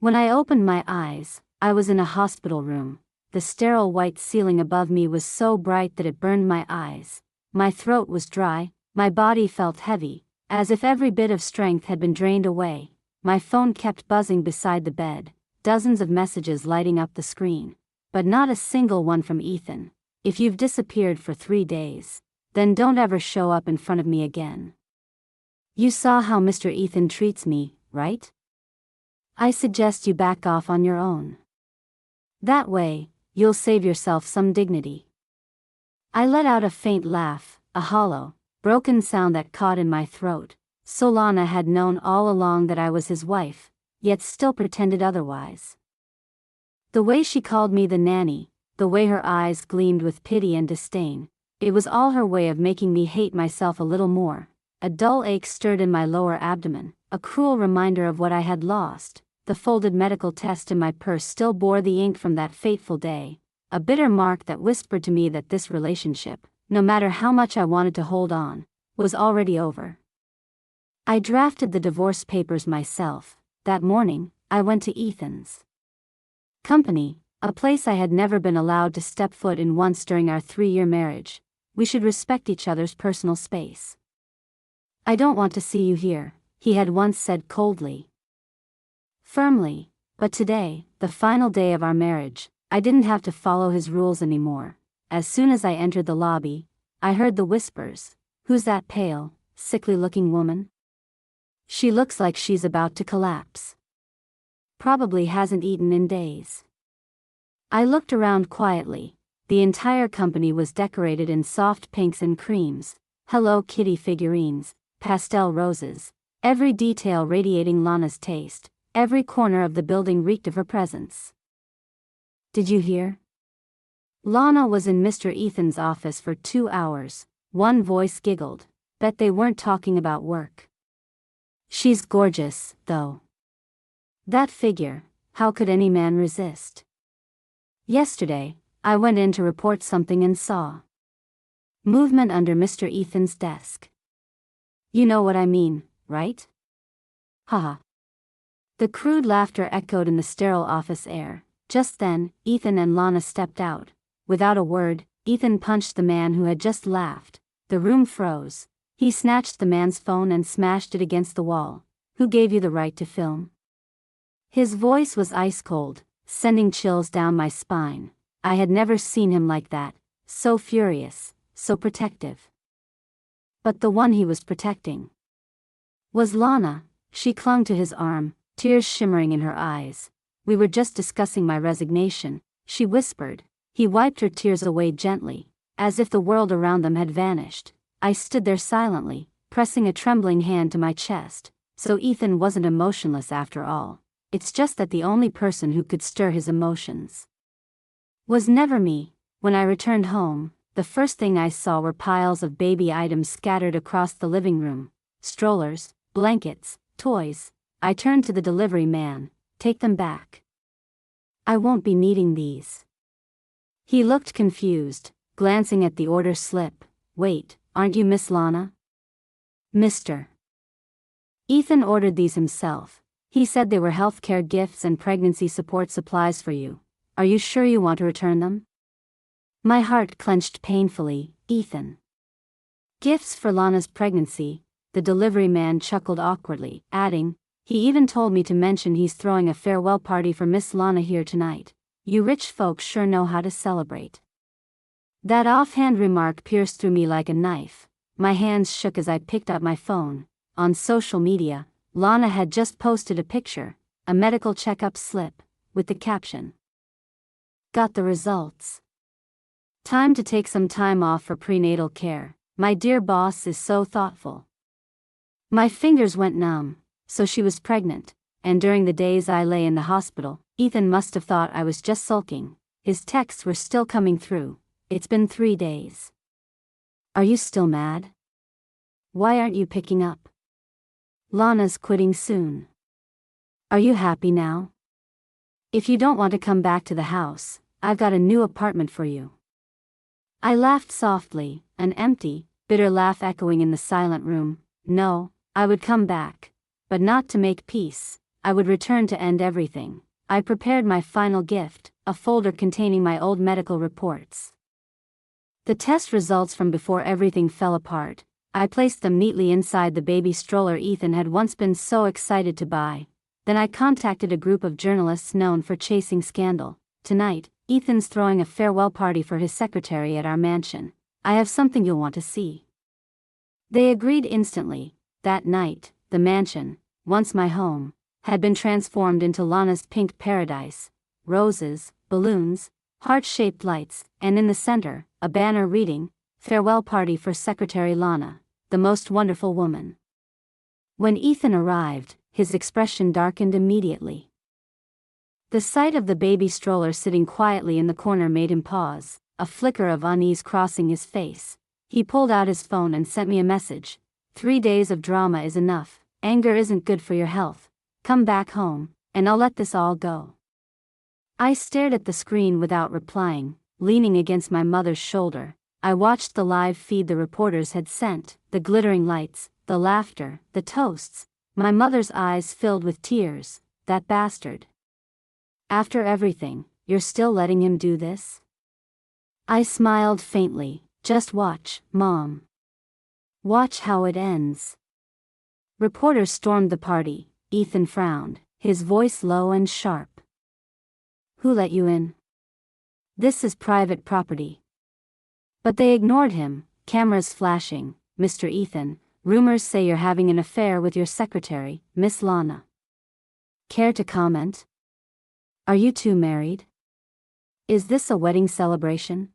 When I opened my eyes, I was in a hospital room. The sterile white ceiling above me was so bright that it burned my eyes. My throat was dry, my body felt heavy, as if every bit of strength had been drained away. My phone kept buzzing beside the bed, dozens of messages lighting up the screen, but not a single one from Ethan. If you've disappeared for 3 days, then don't ever show up in front of me again. You saw how Mr. Ethan treats me, right? I suggest you back off on your own. That way, you'll save yourself some dignity. I let out a faint laugh, a hollow, broken sound that caught in my throat. Solana had known all along that I was his wife, yet still pretended otherwise. The way she called me the nanny, the way her eyes gleamed with pity and disdain, it was all her way of making me hate myself a little more. A dull ache stirred in my lower abdomen, a cruel reminder of what I had lost. The folded medical test in my purse still bore the ink from that fateful day, a bitter mark that whispered to me that this relationship, no matter how much I wanted to hold on, was already over. I drafted the divorce papers myself. That morning, I went to Ethan's company, a place I had never been allowed to step foot in once during our 3-year marriage. We should respect each other's personal space. I don't want to see you here, he had once said coldly. Firmly, but today, the final day of our marriage, I didn't have to follow his rules anymore. As soon as I entered the lobby, I heard the whispers. Who's that pale, sickly-looking woman? She looks like she's about to collapse. Probably hasn't eaten in days. I looked around quietly. The entire company was decorated in soft pinks and creams, Hello Kitty figurines, pastel roses, every detail radiating Lana's taste. Every corner of the building reeked of her presence. Did you hear? Lana was in Mr. Ethan's office for 2 hours. One voice giggled. Bet they weren't talking about work. She's gorgeous, though. That figure, how could any man resist? Yesterday, I went in to report something and saw movement under Mr. Ethan's desk. You know what I mean, right? Haha. The crude laughter echoed in the sterile office air. Just then, Ethan and Lana stepped out. Without a word, Ethan punched the man who had just laughed. The room froze. He snatched the man's phone and smashed it against the wall. Who gave you the right to film? His voice was ice cold, sending chills down my spine. I had never seen him like that, so furious, so protective. But the one he was protecting was Lana. She clung to his arm, tears shimmering in her eyes. We were just discussing my resignation, she whispered. He wiped her tears away gently, as if the world around them had vanished. I stood there silently, pressing a trembling hand to my chest. So Ethan wasn't emotionless after all. It's just that the only person who could stir his emotions was never me. When I returned home, the first thing I saw were piles of baby items scattered across the living room. Strollers, blankets, toys. I turned to the delivery man. Take them back. I won't be needing these. He looked confused, glancing at the order slip. Wait, aren't you Miss Lana? Mr. Ethan ordered these himself. He said they were healthcare gifts and pregnancy support supplies for you. Are you sure you want to return them? My heart clenched painfully. Ethan. Gifts for Lana's pregnancy. The delivery man chuckled awkwardly, adding, he even told me to mention he's throwing a farewell party for Miss Lana here tonight. You rich folks sure know how to celebrate. That offhand remark pierced through me like a knife. My hands shook as I picked up my phone. On social media, Lana had just posted a picture, a medical checkup slip, with the caption, "Got the results. Time to take some time off for prenatal care. My dear boss is so thoughtful." My fingers went numb. So she was pregnant, and during the days I lay in the hospital, Ethan must have thought I was just sulking. His texts were still coming through. It's been 3 days. Are you still mad? Why aren't you picking up? Lana's quitting soon. Are you happy now? If you don't want to come back to the house, I've got a new apartment for you. I laughed softly, an empty, bitter laugh echoing in the silent room. No, I would come back. But not to make peace. I would return to end everything. I prepared my final gift, a folder containing my old medical reports. The test results from before everything fell apart. I placed them neatly inside the baby stroller Ethan had once been so excited to buy. Then I contacted a group of journalists known for chasing scandal. Tonight, Ethan's throwing a farewell party for his secretary at our mansion. I have something you'll want to see. They agreed instantly. That night, the mansion, once my home, had been transformed into Lana's pink paradise. Roses, balloons, heart-shaped lights, and in the center, a banner reading, "Farewell Party for Secretary Lana, the most wonderful woman." When Ethan arrived, his expression darkened immediately. The sight of the baby stroller sitting quietly in the corner made him pause, a flicker of unease crossing his face. He pulled out his phone and sent me a message. 3 days of drama is enough. Anger isn't good for your health. Come back home, and I'll let this all go. I stared at the screen without replying, leaning against my mother's shoulder. I watched the live feed the reporters had sent, the glittering lights, the laughter, the toasts. My mother's eyes filled with tears. That bastard. After everything, you're still letting him do this? I smiled faintly. Just watch, Mom. Watch how it ends. Reporters stormed the party. Ethan frowned, his voice low and sharp. Who let you in? This is private property. But they ignored him, cameras flashing. Mr. Ethan, rumors say you're having an affair with your secretary, Miss Lana. Care to comment? Are you two married? Is this a wedding celebration?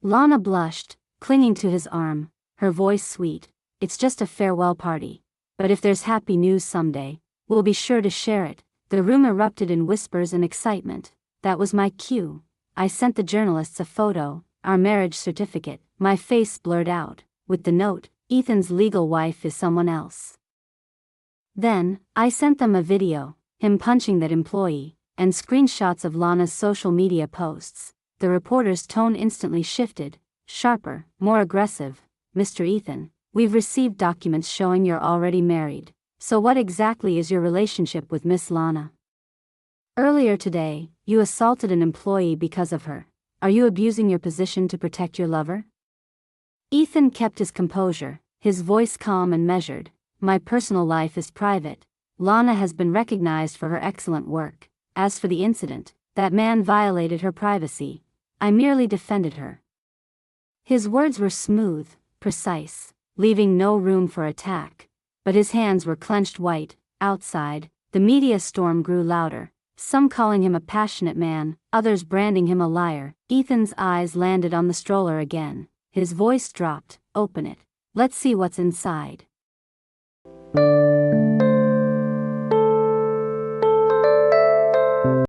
Lana blushed, clinging to his arm, her voice sweet. It's just a farewell party. But if there's happy news someday, we'll be sure to share it. The room erupted in whispers and excitement. That was my cue. I sent the journalists a photo, our marriage certificate. My face blurred out, with the note, Ethan's legal wife is someone else. Then, I sent them a video, him punching that employee, and screenshots of Lana's social media posts. The reporter's tone instantly shifted, sharper, more aggressive. Mr. Ethan, we've received documents showing you're already married. So what exactly is your relationship with Miss Lana? Earlier today, you assaulted an employee because of her. Are you abusing your position to protect your lover? Ethan kept his composure, his voice calm and measured. My personal life is private. Lana has been recognized for her excellent work. As for the incident, that man violated her privacy. I merely defended her. His words were smooth, precise, leaving no room for attack. But his hands were clenched white. Outside, the media storm grew louder, some calling him a passionate man, others branding him a liar. Ethan's eyes landed on the stroller again. His voice dropped. Open it. Let's see what's inside.